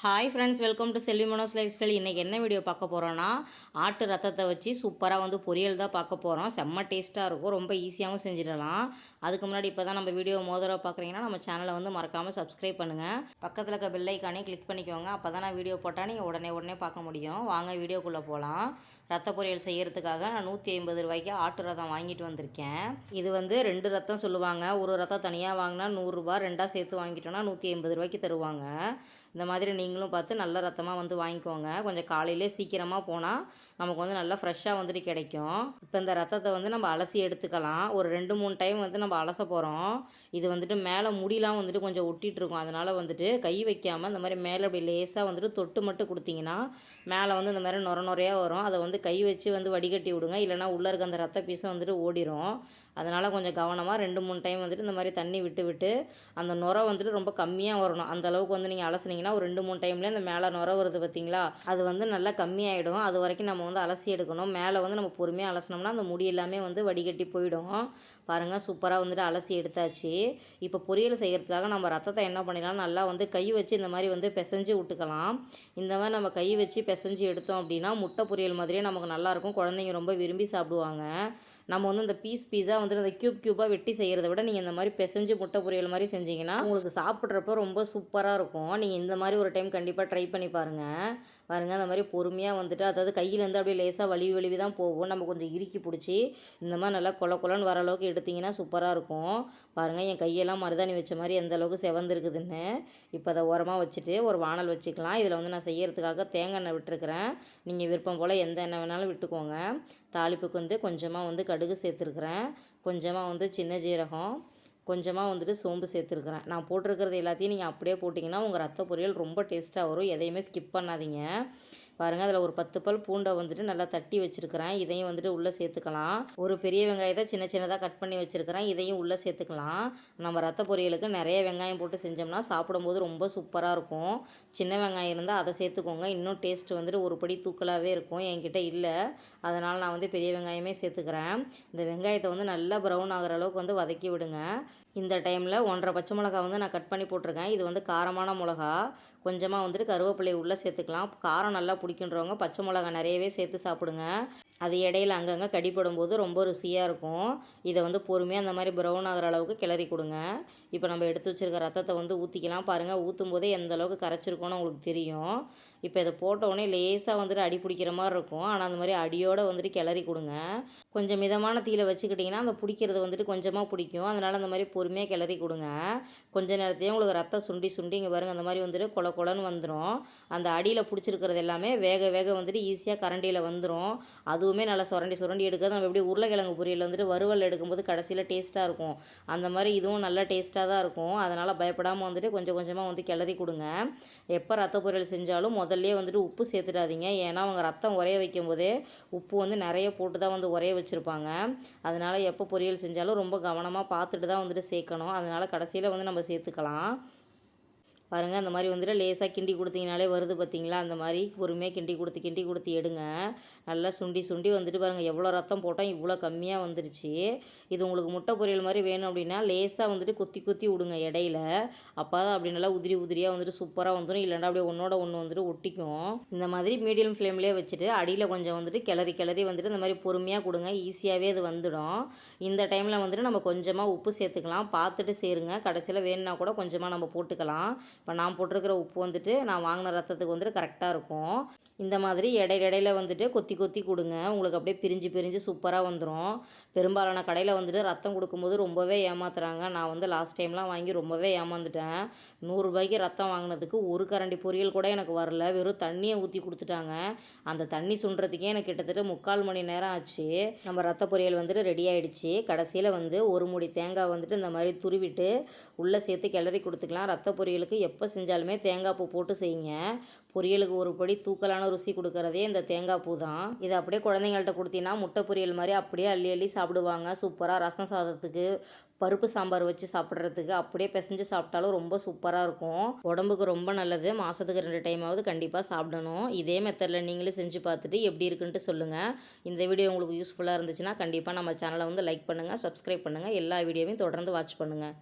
Hi friends, welcome to Selvi Mano's life style. இன்றைக்கி என்ன video பார்க்க போகிறோன்னா, ஆட்டு ரத்தத்தை வச்சு சூப்பராக பொரியல் தான் பார்க்க போகிறோம். செம்ம டேஸ்ட்டாக இருக்கும், ரொம்ப ஈஸியாகவும் செஞ்சிடலாம். அதுக்கு முன்னாடி இப்போ தான் நம்ம வீடியோ மோதலாக பார்க்குறீங்கன்னா நம்ம சேனலை மறக்காமல் சப்ஸ்கிரைப் பண்ணுங்கள். பக்கத்தில் இருக்க பெல் ஐக்கானே கிளிக் பண்ணிக்கோங்க. அப்போ தான் நான் வீடியோ போட்டால் நீங்கள் உடனே பார்க்க முடியும். வாங்க வீடியோக்குள்ளே போகலாம். ரத்த பொரியல் செய்கிறதுக்காக நான் 150 ரூபாய்க்கு ஆட்டு ரத்தம் வாங்கிட்டு வந்திருக்கேன். இது 2 ரத்தம் சொல்லுவாங்க. ஒரு ரத்தம் தனியாக வாங்கினா 100 ரூபா, 2ஆக சேர்த்து வாங்கிட்டோன்னா 150 ரூபாய்க்கு தருவாங்க. இந்த மாதிரி நீங்களும் பார்த்து நல்ல ரத்தமாக வாங்கிக்கோங்க. கொஞ்சம் காலையிலே சீக்கிரமாக போனால் நமக்கு நல்லா ஃப்ரெஷ்ஷாக கிடைக்கும். இப்போ இந்த ரத்தத்தை நம்ம அலசி எடுத்துக்கலாம். ஒரு 2-3 டைம் நம்ம அலச போகிறோம். இது மேலே முடியெலாம் கொஞ்சம் ஒட்டிகிட்ருக்கும். அதனால் கை வைக்காமல் இந்த மாதிரி மேலே அப்படி லேசாக தொட்டு மட்டும் கொடுத்தீங்கன்னா மேலே இந்த மாதிரி நுரையாக வரும். அதை கை வச்சு வடிகட்டி விடுங்க. இல்லைனா உள்ளே இருக்க அந்த ரத்த பீஸும் ஓடிடும். அதனால் கொஞ்சம் கவனமாக 2-3 டைம் இந்த மாதிரி தண்ணி விட்டு அந்த நுரை ரொம்ப கம்மியாக வரணும். அந்தளவுக்கு நீங்கள் அலசினீங்கன்னா ஒரு 2-3 டைம்லேயே அந்த மேலே நுரை வருது பார்த்திங்களா, அது நல்லா கம்மியாகிடும். அது வரைக்கும் நம்ம அலசி எடுக்கணும். மேலே நம்ம பொறுமையாக அலசினோம்னா அந்த முடி எல்லாமே வடிகட்டி போயிடும். பாருங்கள், சூப்பராக அலசி எடுத்தாச்சு. இப்போ பொரியல் செய்கிறதுக்காக நம்ம ரத்தத்தை என்ன பண்ணிடலாம், நல்லா கை வச்சு இந்த மாதிரி பிசைஞ்சு விட்டுக்கலாம். இந்த மாதிரி நம்ம கை வச்சு பிசைஞ்சு எடுத்தோம் அப்படின்னா முட்டை பொரியல் மாதிரியே நமக்கு நல்லாயிருக்கும். குழந்தைங்க ரொம்ப விரும்பி சாப்பிடுவாங்க. நம்ம இந்த பீஸாக அந்த க்யூபாக வெட்டி செய்கிறத விட நீங்கள் இந்த மாதிரி பிசைஞ்சு முட்டை பொரியல் மாதிரி செஞ்சிங்கன்னா உங்களுக்கு சாப்பிட்றப்போ ரொம்ப சூப்பராக இருக்கும். நீங்கள் இந்த மாதிரி ஒரு டைம் கண்டிப்பாக ட்ரை பண்ணி பாருங்கள். அந்த மாதிரி பொறுமையாக அதாவது கையிலேருந்து அப்படியே லேசாக வலிவி தான் போகும். நம்ம கொஞ்சம் இறுக்கி பிடிச்சி இந்த மாதிரி நல்லா கொலன்னு வர அளவுக்கு எடுத்திங்கன்னா சூப்பராக இருக்கும். பாருங்கள், என் கையெல்லாம் மருதாணி வச்ச மாதிரி எந்த அளவுக்கு செவந்துருக்குதுன்னு. இப்போ அதை உரமாக வச்சுட்டு ஒரு வானல் வச்சுக்கலாம். இதில் நான் செய்கிறதுக்காக தேங்காய் எண்ணெய் விட்டுருக்குறேன். நீங்கள் விருப்பம் போல் எந்த எண்ணெய் வேணாலும் விட்டுக்கோங்க. தாளிப்புக்கு கொஞ்சமாக கடுகு சேர்த்துருக்குறேன். கொஞ்சமாக சின்ன ஜீரகம், கொஞ்சமாக சோம்பு சேர்த்துருக்குறேன். நான் போட்டிருக்கிறது எல்லாத்தையும் நீங்கள் அப்படியே போட்டிங்கன்னா உங்கள் ரத்த பொரியல் ரொம்ப டேஸ்ட்டாக வரும். எதையுமே ஸ்கிப் பண்ணாதீங்க. பாருங்கள், அதில் ஒரு 10 பல் பூண்டை நல்லா தட்டி வச்சுருக்கிறேன். இதையும் உள்ளே சேர்த்துக்கலாம். ஒரு பெரிய வெங்காயத்தை சின்னதாக கட் பண்ணி வச்சுருக்கிறேன். இதையும் உள்ளே சேர்த்துக்கலாம். நம்ம ரத்த பொரியலுக்கு நிறைய வெங்காயம் போட்டு செஞ்சோம்னா சாப்பிடும்போது ரொம்ப சூப்பராக இருக்கும். சின்ன வெங்காயம் இருந்தால் அதை சேர்த்துக்கோங்க. இன்னும் டேஸ்ட் ஒரு படி தூக்கலாகவே இருக்கும். என்கிட்ட இல்லை, அதனால் நான் பெரிய வெங்காயமே சேர்த்துக்கிறேன். இந்த வெங்காயத்தை நல்லா ப்ரௌன் ஆகிற அளவுக்கு வதக்கி விடுங்க. இந்த டைமில் 1.5 பச்சை மிளகா நான் கட் பண்ணி போட்டிருக்கேன். இது காரமான மிளகா. கொஞ்சமாக கருவேப்பிலை உள்ளே சேர்த்துக்கலாம். காரம் நல்லா பிடிக்குன்றவங்க பச்சை மிளகா நிறையவே சேர்த்து சாப்பிடுங்க. அது இடையில அங்கங்கே கடிப்படும் போது ரொம்ப ருசியாக இருக்கும். இதை பொறுமையாக அந்த மாதிரி ப்ரௌன் ஆகிற அளவுக்கு கிளறி கொடுங்க. இப்போ நம்ம எடுத்து வச்சுருக்க ரத்தத்தை ஊற்றிக்கலாம். பாருங்கள், ஊற்றும் போதே எந்த அளவுக்கு கரைச்சிருக்கோன்னு உங்களுக்கு தெரியும். இப்போ இதை போட்டவுடனே லேசாக அடி பிடிக்கிற மாதிரி இருக்கும். ஆனால் அந்த மாதிரி அடியோடு கிளறி கொடுங்க. கொஞ்சம் மிதமான தீயில வச்சுக்கிட்டிங்கன்னா அந்த பிடிக்கிறது கொஞ்சமாக பிடிக்கும். அதனால் அந்த மாதிரி பொறுமையாக கிளறி கொடுங்க. கொஞ்ச நேரத்தையும் உங்களுக்கு ரத்தம் சுண்டி இங்கே பாருங்கள், அந்த மாதிரி கொலன்னு வந்துடும். அந்த அடியில் பிடிச்சிருக்கிறது எல்லாமே வேக ஈஸியாக கரண்டியில் வந்துடும். அதுவுமே நல்லா சுரண்டி எடுக்கிறது நம்ம எப்படி உருளைக்கிழங்கு பொரியல் வறுவல் எடுக்கும்போது கடைசியில் டேஸ்ட்டாக இருக்கும். அந்த மாதிரி இதுவும் நல்லா டேஸ்ட்டாக தான் இருக்கும். அதனால் பயப்படாமல் கொஞ்சம் கொஞ்சமாக கிளறி கொடுங்க. எப்போ ரத்த பொரியல் செஞ்சாலும் முதல்லே உப்பு சேர்த்துடாதீங்க. ஏன்னா அவங்க ரத்தம் உரைய வைக்கும் போதே உப்பு நிறைய போட்டு தான் உரைய வச்சுருப்பாங்க. அதனால் எப்போ பொரியல் செஞ்சாலும் ரொம்ப கவனமாக பார்த்துட்டு தான் சேர்க்கணும். அதனால் கடைசியில் நம்ம சேர்த்துக்கலாம். பாருங்கள், அந்த மாதிரி லேசாக கிண்டி கொடுத்தீங்கனாலே வருது பார்த்திங்களா. அந்த மாதிரி பொறுமையாக கிண்டி கொடுத்து எடுங்க. நல்லா சுண்டி பாருங்கள், எவ்வளோ ரத்தம் போட்டால் இவ்வளோ கம்மியாக வந்துருச்சு. இது உங்களுக்கு முட்டை பொரியல் மாதிரி வேணும் அப்படின்னா லேசாக கொத்தி விடுங்க இடையில. அப்போ தான் அப்படி நல்லா உதிரியாக சூப்பராக வந்துடும். இல்லைன்னா அப்படியே ஒன்றோட ஒன்று ஒட்டிக்கும். இந்த மாதிரி மீடியம் ஃப்ளேம்லேயே வச்சுட்டு அடியில் கொஞ்சம் கிளறி இந்த மாதிரி பொறுமையாக கொடுங்க. ஈஸியாகவே அது வந்துடும். இந்த டைமில் நம்ம கொஞ்சமாக உப்பு சேர்த்துக்கலாம். பார்த்துட்டு சேருங்க. கடைசியில் வேணுன்னா கூட கொஞ்சமாக நம்ம போட்டுக்கலாம். இப்போ நான் போட்டிருக்கிற உப்பு நான் வாங்கின ரத்தத்துக்கு கரெக்டாக இருக்கும். இந்த மாதிரி இடையில கொத்தி கொடுங்க. உங்களுக்கு அப்படியே பிரிஞ்சு சூப்பராக வந்துடும். பெரும்பாலான கடையில் ரத்தம் கொடுக்கும்போது ரொம்பவே ஏமாத்துறாங்க. நான் லாஸ்ட் டைம்லாம் வாங்கி ரொம்பவே ஏமாந்துட்டேன். 100 ரூபாய்க்கு ரத்தம் வாங்கினதுக்கு ஒரு கரண்டி பொரியல் கூட எனக்கு வரல. வெறும் தண்ணியை ஊற்றி கொடுத்துட்டாங்க. அந்த தண்ணி சுண்டுறதுக்கே எனக்கு கிட்டத்தட்ட 3/4 மணி நேரம் ஆச்சு. நம்ம ரத்த பொரியல் ரெடி ஆகிடுச்சு. கடைசியில் ஒரு மூடி தேங்காய் இந்த மாதிரி துருவிட்டு உள்ளே சேர்த்து கிளறி கொடுத்துக்கலாம். ரத்த பொரியலுக்கு எப்போ செஞ்சாலுமே தேங்காய் பூ போட்டு செய்யுங்க. பொரியலுக்கு ஒரு படி தூக்கலான ருசி கொடுக்கறதே இந்த தேங்காய் பூ தான். இதை அப்படியே குழந்தைங்கள்ட்ட கொடுத்தீங்கன்னா முட்டை பொரியல் மாதிரி அப்படியே அள்ளி சாப்பிடுவாங்க. சூப்பராக ரசம் சாதத்துக்கு, பருப்பு சாம்பார் வச்சு சாப்பிட்றதுக்கு அப்படியே பிசைஞ்சு சாப்பிட்டாலும் ரொம்ப சூப்பராக இருக்கும். உடம்புக்கு ரொம்ப நல்லது. மாதத்துக்கு 2 டைமாவது கண்டிப்பாக சாப்பிடணும். இதே மெத்தடில் நீங்களே செஞ்சு பார்த்துட்டு எப்படி இருக்குன்ட்டு சொல்லுங்கள். இந்த வீடியோ உங்களுக்கு யூஸ்ஃபுல்லாக இருந்துச்சுன்னா கண்டிப்பாக நம்ம சேனலை லைக் பண்ணுங்கள், சப்ஸ்கிரைப் பண்ணுங்கள். எல்லா வீடியோவையும் தொடர்ந்து வாட்ச் பண்ணுங்கள்.